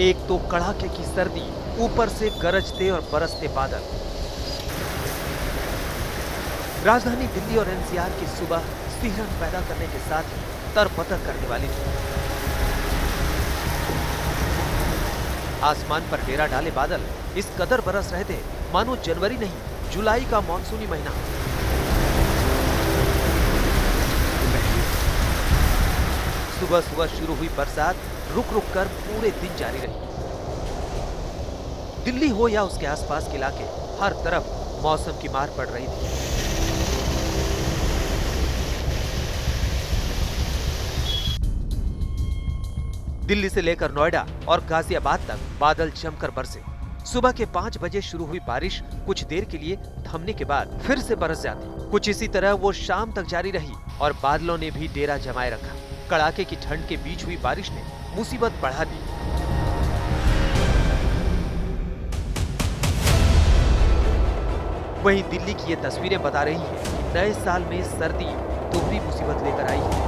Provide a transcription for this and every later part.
एक तो कड़ाके की सर्दी, ऊपर से गरजते और बरसते बादल। राजधानी दिल्ली और एनसीआर की सुबह सिहरन पैदा करने के साथ ही तरबतर करने वाली थी। आसमान पर डेरा डाले बादल इस कदर बरस रहे थे मानो जनवरी नहीं जुलाई का मानसूनी महीना। सुबह सुबह शुरू हुई बरसात रुक रुक कर पूरे दिन जारी रही। दिल्ली हो या उसके आसपास के इलाके, हर तरफ मौसम की मार पड़ रही थी। दिल्ली से लेकर नोएडा और गाजियाबाद तक बादल जमकर बरसे। सुबह के 5 बजे शुरू हुई बारिश कुछ देर के लिए थमने के बाद फिर से बरस जाती। कुछ इसी तरह वो शाम तक जारी रही और बादलों ने भी डेरा जमाए रखा। कड़ाके की ठंड के बीच हुई बारिश ने मुसीबत बढ़ा दी। वहीं दिल्ली की ये तस्वीरें बता रही हैं कि नए साल में सर्दी दोहरी मुसीबत लेकर आई है।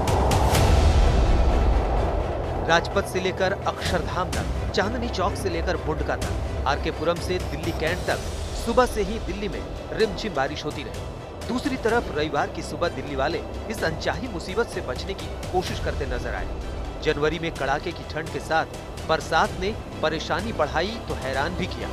राजपथ से लेकर अक्षरधाम तक, चांदनी चौक से लेकर बुंडका तक, आरकेपुरम से दिल्ली कैंट तक सुबह से ही दिल्ली में रिमझिम बारिश होती रही। दूसरी तरफ रविवार की सुबह दिल्ली वाले इस अनचाही मुसीबत से बचने की कोशिश करते नजर आए। जनवरी में कड़ाके की ठंड के साथ बरसात ने परेशानी बढ़ाई तो हैरान भी किया।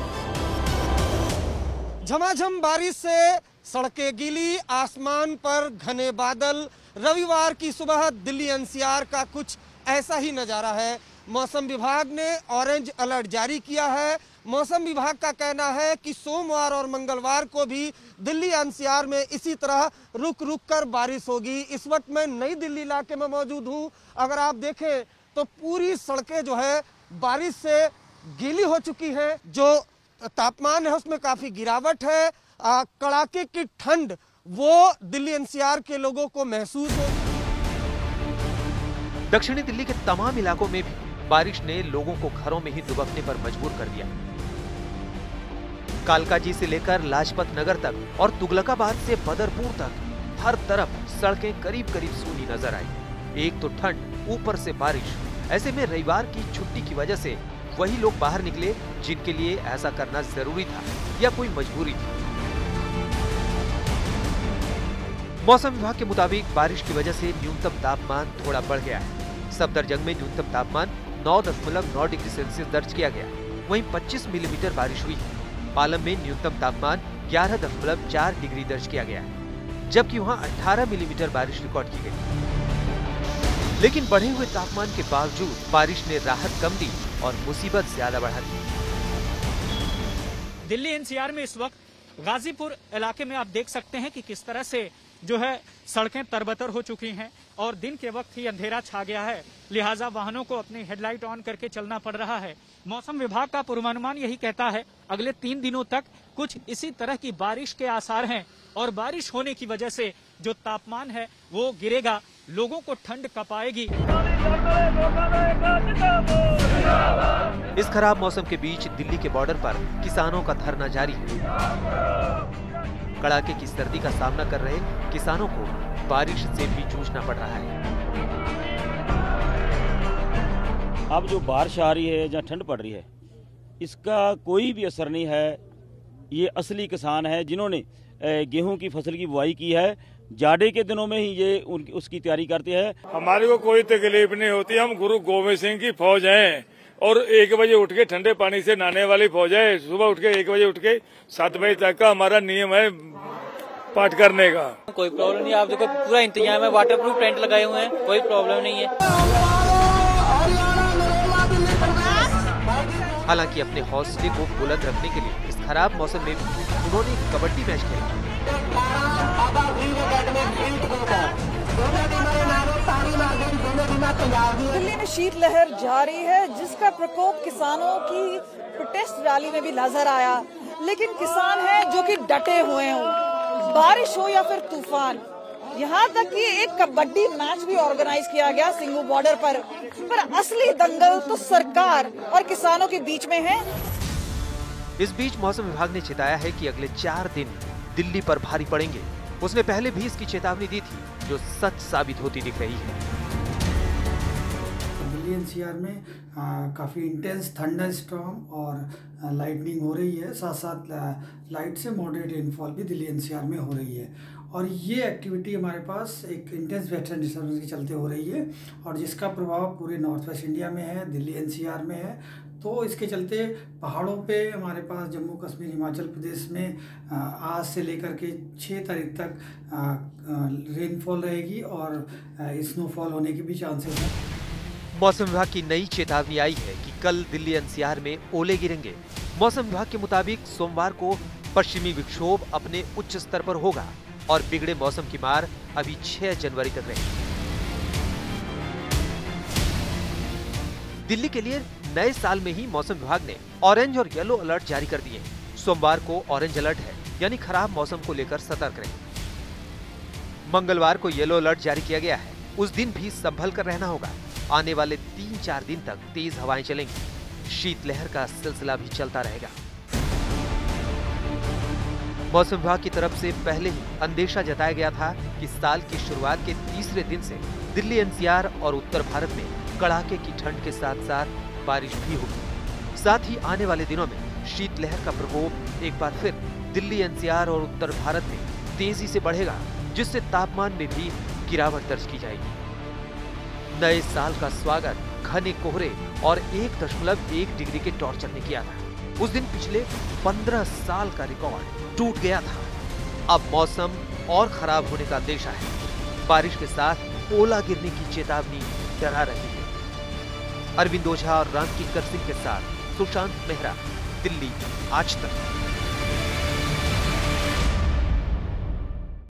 झमाझम बारिश से सड़कें गीली, आसमान पर घने बादल। रविवार की सुबह दिल्ली एनसीआर का कुछ ऐसा ही नजारा है। मौसम विभाग ने ऑरेंज अलर्ट जारी किया है। मौसम विभाग का कहना है कि सोमवार और मंगलवार को भी दिल्ली एनसीआर में इसी तरह रुक रुक कर बारिश होगी। इस वक्त मैं नई दिल्ली इलाके में मौजूद हूँ। अगर आप देखें तो पूरी सड़कें जो है बारिश से गीली हो चुकी हैं। जो तापमान है उसमें काफी गिरावट है। कड़ाके की ठंड वो दिल्ली एनसीआर के लोगों को महसूस हो। दक्षिणी दिल्ली के तमाम इलाकों में भी बारिश ने लोगों को घरों में ही दुबकने पर मजबूर कर दिया। कालकाजी से लेकर लाजपत नगर तक और तुगलकाबाद से बदरपुर तक हर तरफ सड़कें करीब करीब सूनी नजर आई। एक तो ठंड, ऊपर से बारिश। ऐसे में रविवार की छुट्टी की वजह से वही लोग बाहर निकले जिनके लिए ऐसा करना जरूरी था या कोई मजबूरी थी। मौसम विभाग के मुताबिक बारिश की वजह से न्यूनतम तापमान थोड़ा बढ़ गया है। सफदरजंग में न्यूनतम तापमान 9.9 डिग्री सेल्सियस दर्ज किया गया। वहीं 25 मिलीमीटर बारिश हुई है। पालम में न्यूनतम तापमान 11.4 डिग्री दर्ज किया गया है, जबकि वहां 18 मिलीमीटर बारिश रिकॉर्ड की गई। लेकिन बढ़े हुए तापमान के बावजूद बारिश ने राहत कम दी और मुसीबत ज्यादा बढ़ा दी। दिल्ली एनसीआर में इस वक्त गाजीपुर इलाके में आप देख सकते हैं कि किस तरह से जो है सड़कें तरबतर हो चुकी हैं और दिन के वक्त ही अंधेरा छा गया है, लिहाजा वाहनों को अपनी हेडलाइट ऑन करके चलना पड़ रहा है। मौसम विभाग का पूर्वानुमान यही कहता है अगले 3 दिनों तक कुछ इसी तरह की बारिश के आसार हैं और बारिश होने की वजह से जो तापमान है वो गिरेगा, लोगों को ठंड कपाएगी। इस खराब मौसम के बीच दिल्ली के बॉर्डर पर किसानों का धरना जारी है। कड़ाके की सर्दी का सामना कर रहे किसानों को बारिश से भी जूझना पड़ रहा है। अब जो बारिश आ रही है, जहाँ ठंड पड़ रही है, इसका कोई भी असर नहीं है। ये असली किसान है जिन्होंने गेहूं की फसल की बुआई की है। जाड़े के दिनों में ही ये उसकी तैयारी करते हैं। हमारे को कोई तकलीफ नहीं होती। हम गुरु गोविंद सिंह की फौज हैं और 1 बजे उठ के ठंडे पानी से नहाने वाली फौज है। सुबह उठ के 1 बजे उठ के 7 बजे तक का हमारा नियम है पाठ करने का। कोई प्रॉब्लम नहीं। आप देखो पूरा इंतजाम है, वाटर प्रूफ टेंट लगाए हुए हैं, कोई प्रॉब्लम नहीं है। हालांकि अपने हौसले को बुलंद रखने के लिए इस खराब मौसम में उन्होंने कबड्डी मैच खेला। दिल्ली में शीतलहर जारी है जिसका प्रकोप किसानों की प्रोटेस्ट रैली में भी नजर आया। लेकिन किसान हैं जो कि डटे हुए हैं, बारिश हो या फिर तूफान। यहाँ तक कि एक कबड्डी मैच भी ऑर्गेनाइज किया गया सिंगू बॉर्डर पर असली दंगल तो सरकार और किसानों के बीच में है। इस बीच मौसम विभाग ने चेताया है कि अगले 4 दिन दिल्ली पर भारी पड़ेंगे। उसने पहले भी इसकी चेतावनी दी थी, जो सच साबित होती दिख रही है। दिल्ली एनसीआर में काफ़ी इंटेंस थंडर स्टॉर्म और लाइटनिंग हो रही है, साथ साथ लाइट से मॉडरेट रेनफॉल भी दिल्ली एनसीआर में हो रही है। और ये एक्टिविटी हमारे पास एक इंटेंस वेस्टर्न डिस्टर्बेंस के चलते हो रही है और जिसका प्रभाव पूरे नॉर्थ वेस्ट इंडिया में है, दिल्ली एनसीआर में है। तो इसके चलते पहाड़ों पे हमारे पास जम्मू कश्मीर हिमाचल प्रदेश में आज से लेकर के 6 तारीख तक रेनफॉल रहेगी और स्नोफॉल होने के भी चांसेस हैं। मौसम विभाग की नई चेतावनी आई है कि कल दिल्ली एनसीआर में ओले गिरेंगे। मौसम विभाग के मुताबिक सोमवार को पश्चिमी विक्षोभ अपने उच्च स्तर पर होगा और बिगड़े मौसम की मार अभी 6 जनवरी तक रहेगी। दिल्ली के लिए नए साल में ही मौसम विभाग ने ऑरेंज और येलो अलर्ट जारी कर दिए। सोमवार को ऑरेंज अलर्ट है, यानी खराब मौसम को लेकर सतर्क रहें। मंगलवार को येलो अलर्ट जारी किया गया है, उस दिन भी संभल कर रहना होगा। आने वाले 3-4 दिन तक तेज हवाएं चलेंगी। शीतलहर का सिलसिला भी चलता रहेगा। मौसम विभाग की तरफ से पहले ही अंदेशा जताया गया था कि साल की शुरुआत के तीसरे दिन से दिल्ली एनसीआर और उत्तर भारत में कड़ाके की ठंड के साथ साथ बारिश भी होगी। साथ ही आने वाले दिनों में शीतलहर का प्रकोप एक बार फिर दिल्ली एनसीआर और उत्तर भारत में तेजी से बढ़ेगा, जिससे तापमान में भी गिरावट दर्ज की जाएगी। नए साल का स्वागत घने कोहरे और 1.1 डिग्री के टॉर्चर ने किया था। उस दिन पिछले 15 साल का रिकॉर्ड टूट गया था। अब मौसम और खराब होने का अंदेशा है। बारिश के साथ ओला गिरने की चेतावनी डरा रही है। अरविंद ओझा और रामकिंकर सिंह के साथ सुशांत मेहरा, दिल्ली आज तक।